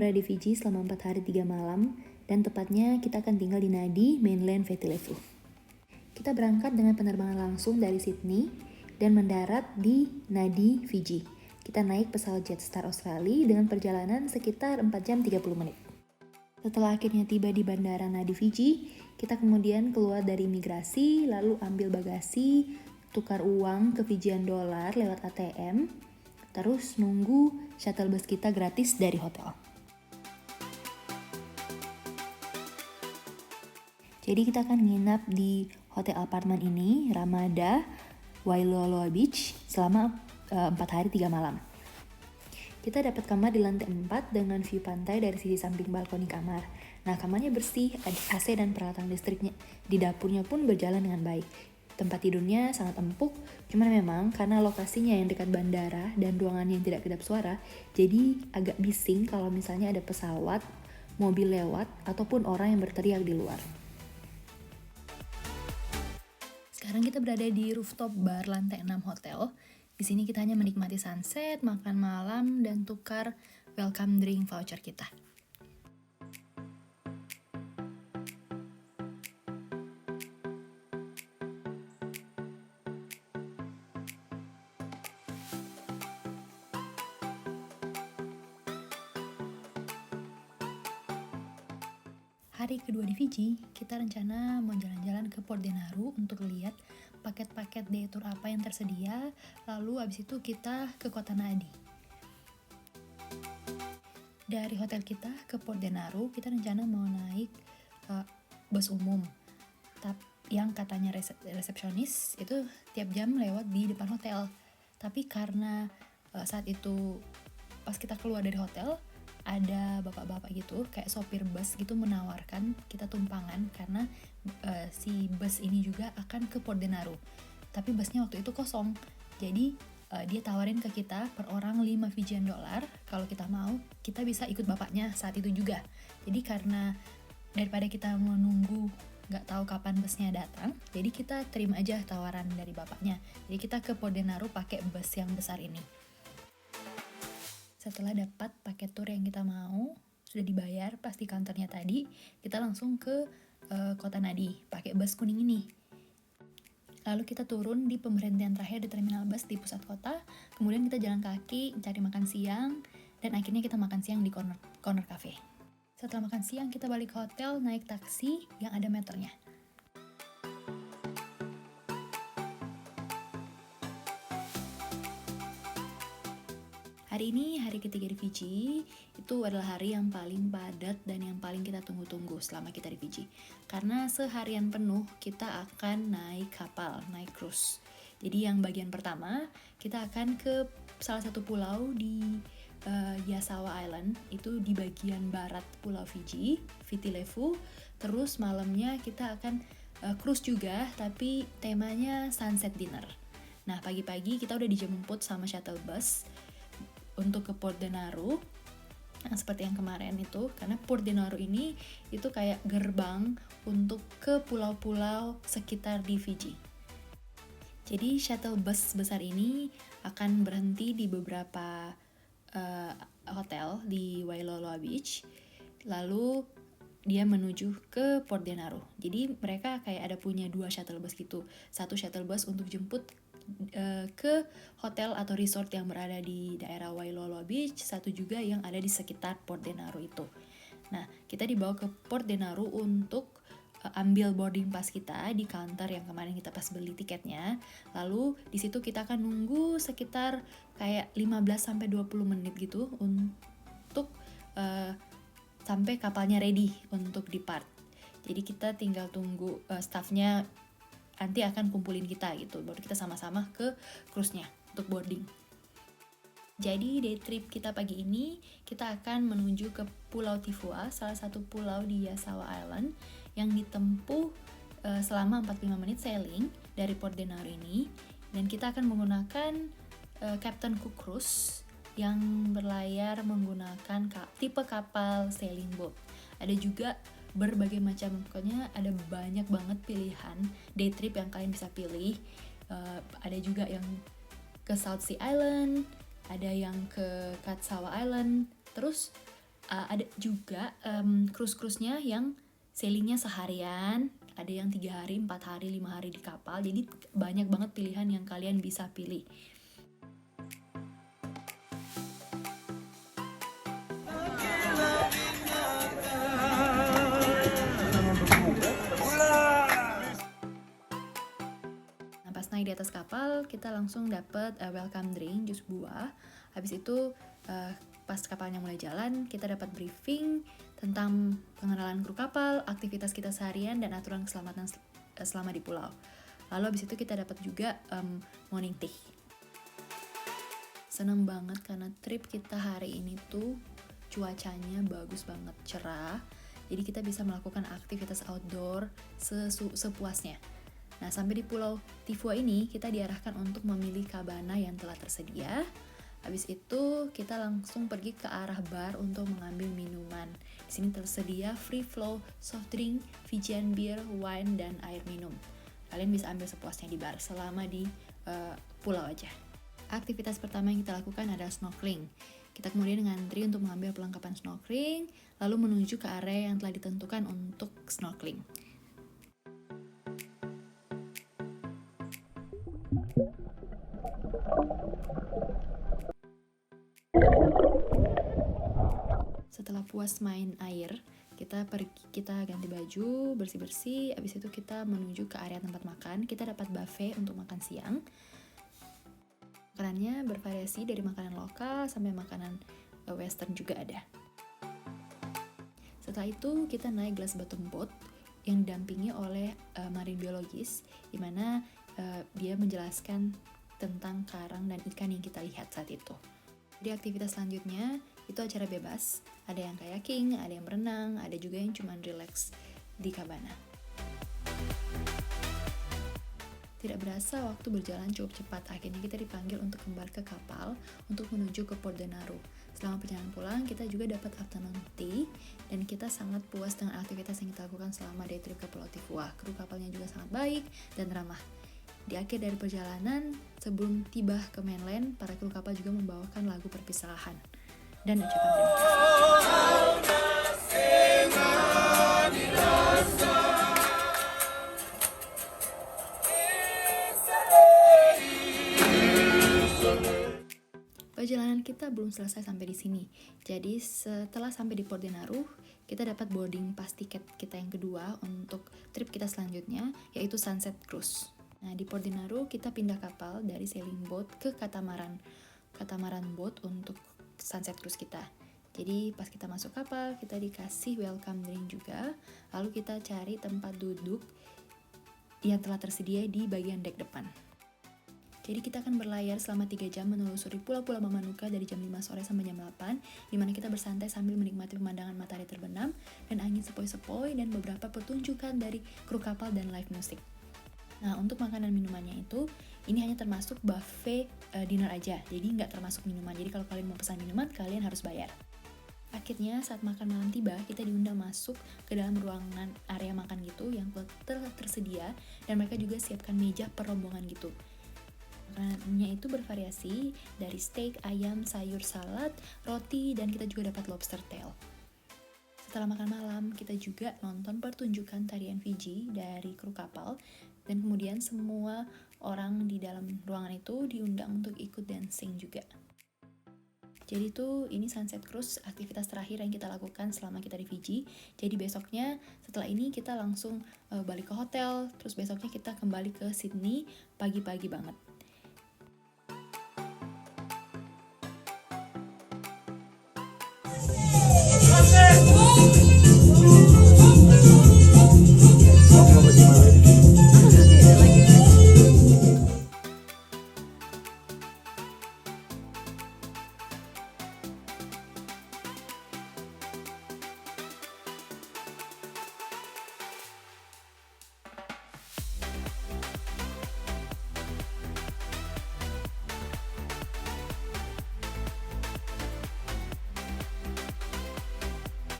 berada di Fiji selama 4 hari 3 malam, dan tepatnya kita akan tinggal di Nadi, mainland Viti-Levu. Kita berangkat dengan penerbangan langsung dari Sydney dan mendarat di Nadi, Fiji. Kita naik pesawat Jetstar Australia dengan perjalanan sekitar 4 jam 30 menit. Setelah akhirnya tiba di bandara Nadi, Fiji, kita kemudian keluar dari imigrasi, lalu ambil bagasi, tukar uang ke Fijian dollar lewat ATM, terus nunggu shuttle bus kita gratis dari hotel. Jadi kita akan nginap di hotel apartemen ini, Ramada, Wailoaloa Beach, selama 4 hari 3 malam. Kita dapat kamar di lantai 4 dengan view pantai dari sisi samping balkoni kamar. Nah, kamarnya bersih, ada AC dan peralatan listriknya di dapurnya pun berjalan dengan baik. Tempat tidurnya sangat empuk, cuman memang karena lokasinya yang dekat bandara dan ruangan yang tidak kedap suara, jadi agak bising kalau misalnya ada pesawat, mobil lewat, ataupun orang yang berteriak di luar. Sekarang kita berada di rooftop bar lantai 6 hotel. Di sini kita hanya menikmati sunset, makan malam, dan tukar welcome drink voucher kita. Hari kedua di Fiji, kita rencana mau jalan-jalan ke Port Denaru untuk lihat paket-paket day tour apa yang tersedia, lalu abis itu kita ke kota Nadi. Dari hotel kita ke Port Denaru, kita rencana mau naik bus umum, yang katanya resepsionis itu tiap jam lewat di depan hotel. Tapi karena saat itu pas kita keluar dari hotel, ada bapak-bapak gitu, kayak sopir bus gitu menawarkan kita tumpangan karena si bus ini juga akan ke Port Denaru. Tapi busnya waktu itu kosong. Jadi dia tawarin ke kita per orang 5 Fijian dollar. Kalau kita mau, kita bisa ikut bapaknya saat itu juga. Jadi karena daripada kita menunggu nggak tahu kapan busnya datang, jadi kita terima aja tawaran dari bapaknya. Jadi kita ke Port Denaru pakai bus yang besar ini. Setelah dapat paket tour yang kita mau, sudah dibayar pas di kantornya tadi, kita langsung ke kota Nadi pakai bus kuning ini. Lalu kita turun di pemberhentian terakhir di terminal bus di pusat kota, kemudian kita jalan kaki, cari makan siang, dan akhirnya kita makan siang di corner cafe. Setelah makan siang, kita balik ke hotel, naik taksi yang ada meternya. Hari ini, hari ketiga di Fiji, itu adalah hari yang paling padat dan yang paling kita tunggu-tunggu selama kita di Fiji. Karena seharian penuh kita akan naik kapal, naik cruise. Jadi yang bagian pertama, kita akan ke salah satu pulau di Yasawa Island, itu di bagian barat pulau Fiji, Viti-Levu. Terus malamnya kita akan cruise juga, tapi temanya sunset dinner. Nah, pagi-pagi kita udah dijemput sama shuttle bus untuk ke Port Denaru, seperti yang kemarin itu, karena Port Denaru ini itu kayak gerbang untuk ke pulau-pulau sekitar di Fiji. Jadi shuttle bus besar ini akan berhenti di beberapa hotel di Wailoaloa Beach, lalu dia menuju ke Port Denaru. Jadi mereka kayak ada punya 2 shuttle bus gitu. Satu shuttle bus untuk jemput ke hotel atau resort yang berada di daerah Wailoaloa Beach, satu juga yang ada di sekitar Port Denaru itu. Nah, kita dibawa ke Port Denaru untuk ambil boarding pass kita di counter yang kemarin kita pas beli tiketnya. Lalu di situ kita akan nunggu sekitar kayak 15-20 menit gitu untuk sampai kapalnya ready untuk depart. Jadi kita tinggal tunggu staffnya nanti akan kumpulin kita gitu, baru kita sama-sama ke cruise-nya untuk boarding. Jadi day trip kita pagi ini, kita akan menuju ke Pulau Tifua, salah satu pulau di Yasawa Island yang ditempuh selama 45 menit sailing dari Port Denaru ini. Dan kita akan menggunakan Captain Cook Cruise yang berlayar menggunakan tipe kapal sailing boat. Ada juga berbagai macam, pokoknya ada banyak banget pilihan day trip yang kalian bisa pilih. Ada juga yang ke South Sea Island, ada yang ke Katsawa Island, terus Ada juga cruise-cruise-nya yang sailingnya seharian, ada yang 3 hari, 4 hari, 5 hari di kapal. Jadi banyak banget pilihan yang kalian bisa pilih. Nah, pas naik di atas kapal, kita langsung dapet welcome drink, jus buah. Habis itu pas kapalnya mulai jalan, kita dapat briefing tentang pengenalan kru kapal, aktivitas kita seharian, dan aturan keselamatan selama di pulau. Lalu habis itu kita dapat juga morning tea. Seneng banget karena trip kita hari ini tuh cuacanya bagus banget, cerah. Jadi kita bisa melakukan aktivitas outdoor sepuasnya. Nah, sampai di Pulau Tifua ini kita diarahkan untuk memilih cabana yang telah tersedia. Habis itu kita langsung pergi ke arah bar untuk mengambil minuman. Di sini tersedia free flow soft drink, Fijian beer, wine, dan air minum. Kalian bisa ambil sepuasnya di bar selama di pulau aja. Aktivitas pertama yang kita lakukan adalah snorkeling. Kita kemudian ngantri untuk mengambil perlengkapan snorkeling, lalu menuju ke area yang telah ditentukan untuk snorkeling. Setelah puas main air, kita ganti baju, bersih-bersih, habis itu kita menuju ke area tempat makan. Kita dapat buffet untuk makan siang. Makanannya bervariasi dari makanan lokal sampai makanan western juga ada. Setelah itu kita naik glass bottom boat yang didampingi oleh marine biologis, di mana dia menjelaskan tentang karang dan ikan yang kita lihat saat itu. Jadi aktivitas selanjutnya itu acara bebas, ada yang kayaking, ada yang berenang, ada juga yang cuma relax di cabana. Tidak berasa waktu berjalan cukup cepat, akhirnya kita dipanggil untuk kembali ke kapal untuk menuju ke Port Denaru. Selama perjalanan pulang, kita juga dapat afternoon tea, dan kita sangat puas dengan aktivitas yang kita lakukan selama day trip ke Pulau Tifua. Kru kapalnya juga sangat baik dan ramah. Di akhir dari perjalanan, sebelum tiba ke mainland, para kru kapal juga membawakan lagu perpisahan dan ucapan terima kasih. Perjalanan kita belum selesai sampai di sini. Jadi setelah sampai di Port Denaru, kita dapat boarding pass tiket kita yang kedua untuk trip kita selanjutnya, yaitu Sunset Cruise. Nah, di Port Denaru kita pindah kapal dari sailing boat ke katamaran boat untuk Sunset Cruise kita. Jadi pas kita masuk kapal, kita dikasih welcome drink juga, lalu kita cari tempat duduk yang telah tersedia di bagian dek depan. Jadi kita akan berlayar selama 3 jam menelusuri pulau-pulau Mamanuca dari jam 5 sore sampai jam 8, di mana kita bersantai sambil menikmati pemandangan matahari terbenam dan angin sepoi-sepoi dan beberapa pertunjukan dari kru kapal dan live music. Nah, untuk makanan minumannya itu, ini hanya termasuk buffet dinner aja, jadi nggak termasuk minuman. Jadi kalau kalian mau pesan minuman, kalian harus bayar. Akhirnya saat makan malam tiba, kita diundang masuk ke dalam ruangan area makan gitu yang tersedia, dan mereka juga siapkan meja per rombongan gitu. Makanannya itu bervariasi dari steak, ayam, sayur, salad, roti, dan kita juga dapat lobster tail. Setelah makan malam, kita juga nonton pertunjukan tarian Fiji dari kru kapal, dan kemudian semua orang di dalam ruangan itu diundang untuk ikut dancing juga. Jadi ini Sunset Cruise, aktivitas terakhir yang kita lakukan selama kita di Fiji. Jadi besoknya setelah ini kita langsung balik ke hotel, terus besoknya kita kembali ke Sydney pagi-pagi banget.